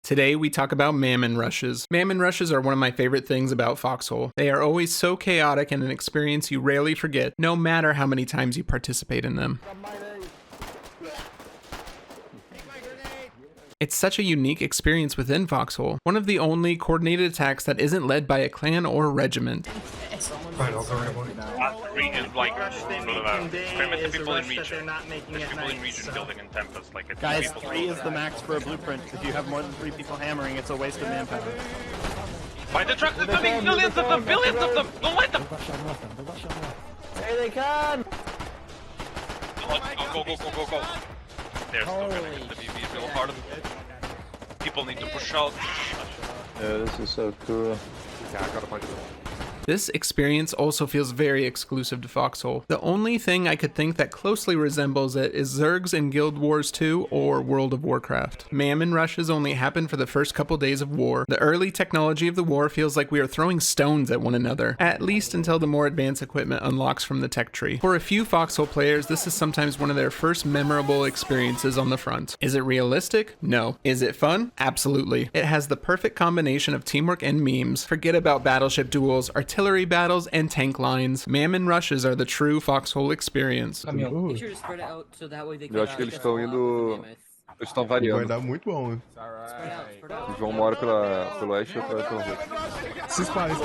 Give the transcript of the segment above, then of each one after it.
Today we talk about Mammon rushes. Mammon rushes are one of my favorite things about Foxhole. They are always so chaotic and an experience you rarely forget, no matter how many times you participate in them. It's such a unique experience within Foxhole, one of the only coordinated attacks that isn't led by a clan or regiment. Region, like, experiment the people in region. There's people in region building in Tempest, like it's guys, 3 is the max for a blueprint. If you have more than 3 people hammering, it's a waste of manpower. Find the trucks, are coming! Billions of them! Billions of them! Don't let them! Here they come! Go. They're still gonna get the BB real hard. People need to push out. Yeah, this is so cool. Yeah, I got a bunch of them. This experience also feels very exclusive to Foxhole. The only thing I could think that closely resembles it is Zergs in Guild Wars 2 or World of Warcraft. Mammon rushes only happen for the first couple days of war. The early technology of the war feels like we are throwing stones at one another, at least until the more advanced equipment unlocks from the tech tree. For a few Foxhole players, this is sometimes one of their first memorable experiences on the front. Is it realistic? No. Is it fun? Absolutely. It has the perfect combination of teamwork and memes. Forget about battleship duels, artillery battles, and tank lines. Mammon rushes are the true Foxhole experience. Make sure to spread it out so that way they can. Eu acho que eles estão indo. Eles estão variando. Vai dar muito bom, né? Eles vão uma hora pelo oeste e outra hora pelo oeste. Se espalha.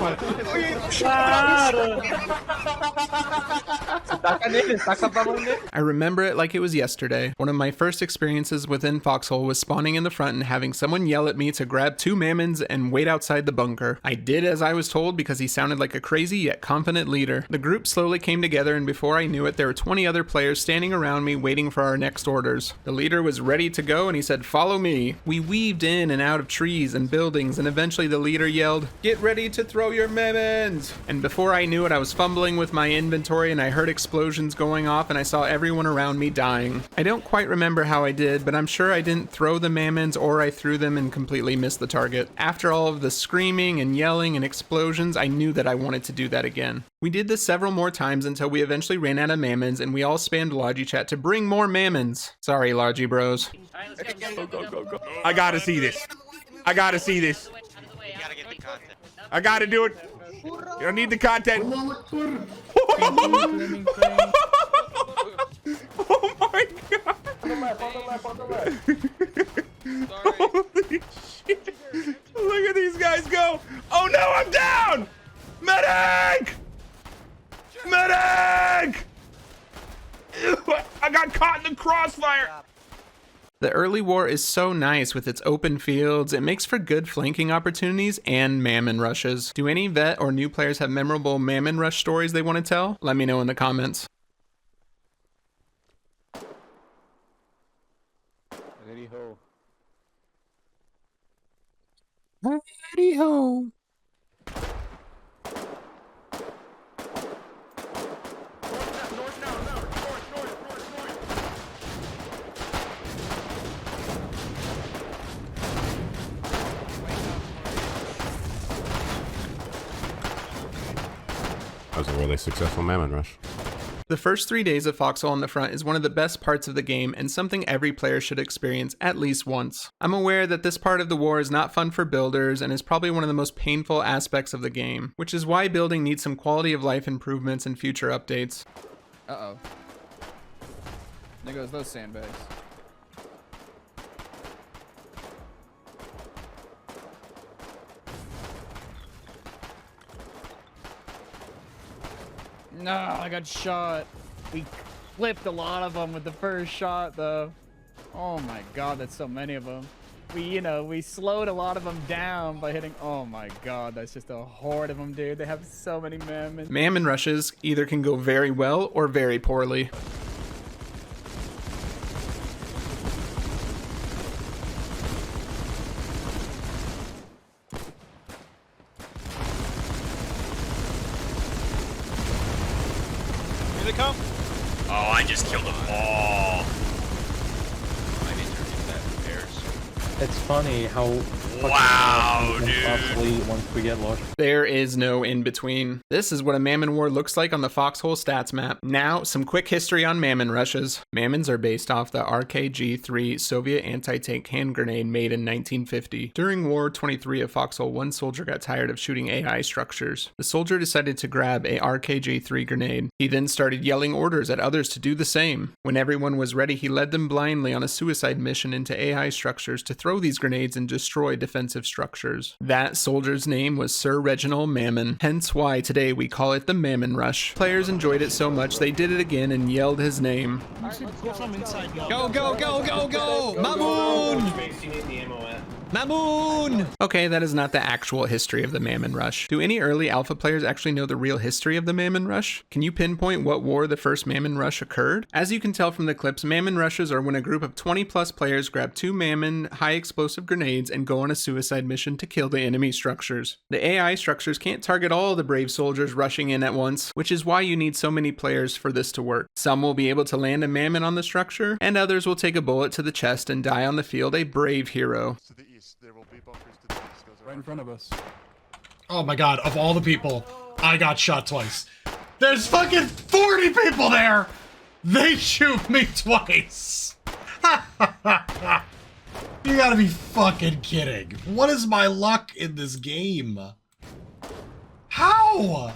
I remember it like it was yesterday. One of my first experiences within Foxhole was spawning in the front and having someone yell at me to grab 2 Mammons and wait outside the bunker. I did as I was told because he sounded like a crazy yet confident leader. The group slowly came together, and before I knew it, there were 20 other players standing around me waiting for our next orders. The leader was ready to go and he said, "Follow me." We weaved in and out of trees and buildings, and eventually the leader yelled, "Get ready to throw your Mammons!" And before I knew it, I was fumbling with my inventory and I heard explosions going off and I saw everyone around me dying. I don't quite remember how I did, but I'm sure I didn't throw the Mammons or I threw them and completely missed the target. After all of the screaming and yelling and explosions, I knew that I wanted to do that again. We did this several more times until we eventually ran out of Mammons and we all spammed Logi chat to bring more Mammons. Sorry, Logi bros. Go. I gotta see this. I gotta get the content. I gotta do it. You don't need the content. Oh my god. Holy shit. Look at these guys go. Oh no, I'm down. Medic! Ew, I got caught in the crossfire. The early war is so nice with its open fields. It makes for good flanking opportunities and Mammon rushes. Do any vet or new players have memorable Mammon rush stories they want to tell? Let me know in the comments. Howdy ho. That was a really successful Mammon rush. The first 3 days of Foxhole on the front is one of the best parts of the game and something every player should experience at least once. I'm aware that this part of the war is not fun for builders and is probably one of the most painful aspects of the game, which is why building needs some quality of life improvements and future updates. Uh-oh. There goes those sandbags. No, I got shot. We clipped a lot of them with the first shot, though. Oh my god, that's so many of them. We slowed a lot of them down by hitting. Oh my god, that's just a horde of them, dude. They have so many Mammon. Mammon rushes either can go very well or very poorly. Here they come. Oh, I just killed them all. I didn't that bears. It's funny how Wow, obsolete once we get lost. There is no in between. This is what a Mammon war looks like on the Foxhole stats map. Now, some quick history on Mammon rushes. Mammons are based off the RKG-3 Soviet anti-tank hand grenade made in 1950. During War 23 of Foxhole, one soldier got tired of shooting AI structures. The soldier decided to grab a RKG-3 grenade. He then started yelling orders at others to do the same. When everyone was ready, he led them blindly on a suicide mission into AI structures to throw these grenades and destroy defensive structures. That soldier's name was Sir Reginald Mammon, hence why today we call it the Mammon Rush. Players enjoyed it so much they did it again and yelled his name. Go, go, go, go, go! Mammon! Mammon! Okay, that is not the actual history of the Mammon Rush. Do any early alpha players actually know the real history of the Mammon Rush? Can you pinpoint what war the first Mammon Rush occurred? As you can tell from the clips, Mammon Rushes are when a group of 20 plus players grab 2 Mammon high explosive grenades and go on a suicide mission to kill the enemy structures. The AI structures can't target all the brave soldiers rushing in at once, which is why you need so many players for this to work. Some will be able to land a Mammon on the structure, and others will take a bullet to the chest and die on the field a brave hero. To the east, there will be bunkers to the east. Goes right in front of us. Oh my god, of all the people, I got shot twice. There's fucking 40 people there! They shoot me twice! You gotta be fucking kidding. What is my luck in this game? How?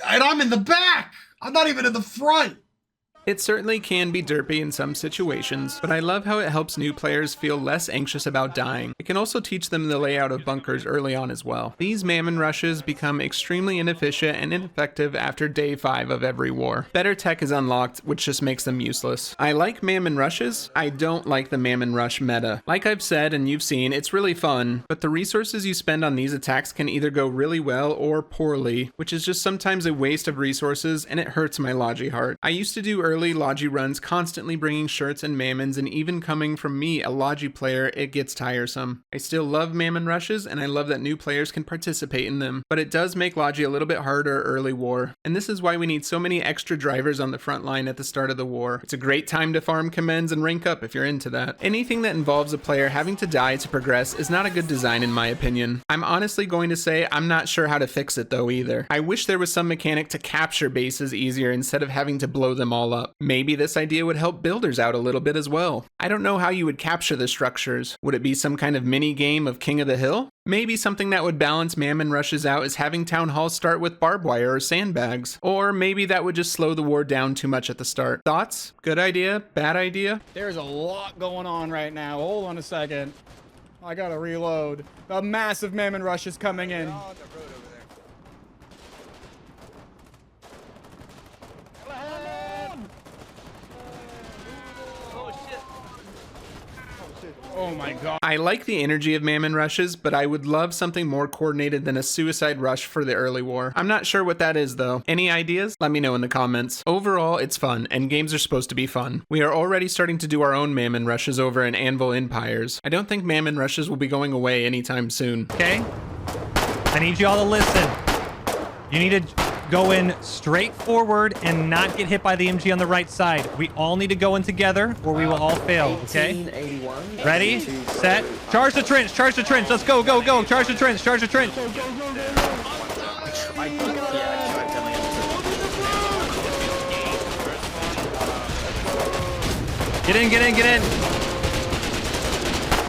And I'm in the back! I'm not even in the front! It certainly can be derpy in some situations, but I love how it helps new players feel less anxious about dying. It can also teach them the layout of bunkers early on as well. These Mammon rushes become extremely inefficient and ineffective after day 5 of every war. Better tech is unlocked, which just makes them useless. I like Mammon rushes, I don't like the Mammon rush meta. Like I've said and you've seen, it's really fun, but the resources you spend on these attacks can either go really well or poorly, which is just sometimes a waste of resources and it hurts my Logi heart. I used to do early Logi runs constantly bringing shirts and Mammons, and even coming from me, a Logi player, it gets tiresome. I still love Mammon rushes and I love that new players can participate in them, but it does make Logi a little bit harder early war. And this is why we need so many extra drivers on the front line at the start of the war. It's a great time to farm commends and rank up if you're into that. Anything that involves a player having to die to progress is not a good design in my opinion. I'm honestly going to say I'm not sure how to fix it though either. I wish there was some mechanic to capture bases easier instead of having to blow them all up. Maybe this idea would help builders out a little bit as well. I don't know how you would capture the structures. Would it be some kind of mini game of King of the Hill? Maybe something that would balance Mammon rushes out is having town halls start with barbed wire or sandbags. Or maybe that would just slow the war down too much at the start. Thoughts? Good idea? Bad idea? There's a lot going on right now. Hold on a second. I gotta reload. A massive Mammon rush is coming in. Oh my god. I like the energy of Mammon rushes, but I would love something more coordinated than a suicide rush for the early war. I'm not sure what that is though. Any ideas? Let me know in the comments. Overall, it's fun, and games are supposed to be fun. We are already starting to do our own Mammon rushes over in Anvil Empires. I don't think Mammon rushes will be going away anytime soon. Okay? I need you all to listen. You need to go in straight forward and not get hit by the MG on the right side. We all need to go in together or we will all fail, okay? Ready, set, charge the trench, charge the trench. Let's go, go, go. Charge the trench, charge the trench. Get in, get in, get in.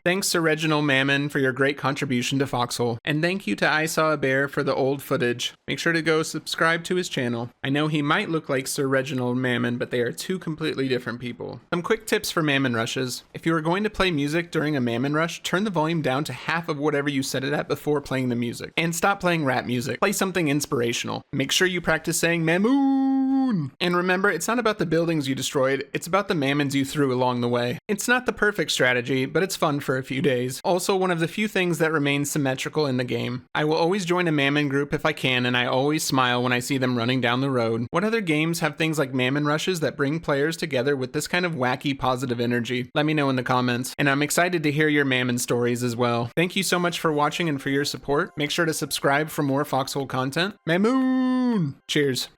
Thanks to Reginald Mammon for your great contribution to Foxhole. And thank you to I Saw a Bear for the old footage. Make sure to go subscribe to his channel. I know he might look like Sir Reginald Mammon, but they are two completely different people. Some quick tips for Mammon rushes. If you are going to play music during a Mammon rush, turn the volume down to half of whatever you set it at before playing the music. And stop playing rap music. Play something inspirational. Make sure you practice saying Mammon. And remember, it's not about the buildings you destroyed, it's about the Mammons you threw along the way. It's not the perfect strategy, but it's fun for a few days. Also, one of the few things that remains symmetrical in the game. I will always join a Mammon group if I can, and I always smile when I see them running down the road. What other games have things like Mammon rushes that bring players together with this kind of wacky positive energy? Let me know in the comments, and I'm excited to hear your Mammon stories as well. Thank you so much for watching and for your support. Make sure to subscribe for more Foxhole content. Mammon! Cheers.